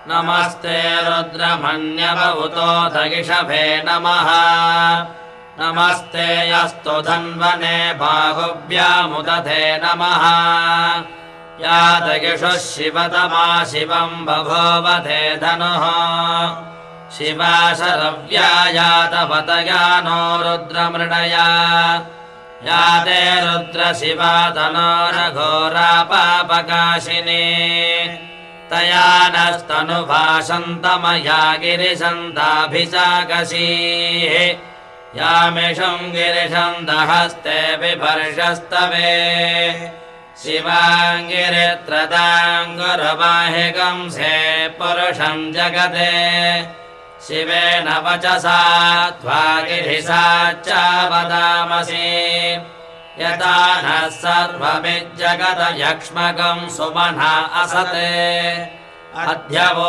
नमस्ते रुद्रमन्यवहुतोऽथ इषभे नमः नमस्ते अस्तु धन्वने बाहुभ्यामुदधे नमः यादगिषुः शिवतमा शिवम् बभूवधे धनुः शिवा शरव्या यातपतया नो रुद्रमृडया याते रुद्रशिवा तनोरघोरापापकाशिनी तया नस्तनुभाषन्तमया गिरिशन्ताभिचाकशीः यामिषुम् गिरिशन्तहस्ते बिभर्षस्तवे शिवाङ्गिरित्रदाङ्गुरवाहिकंसे पुरुषम् जगते शिवेन वचसा त्वा गिरिसाच्चावदामसि यथा नः सर्वमिज्जगत यक्ष्मकम् सुमना असते अद्य वो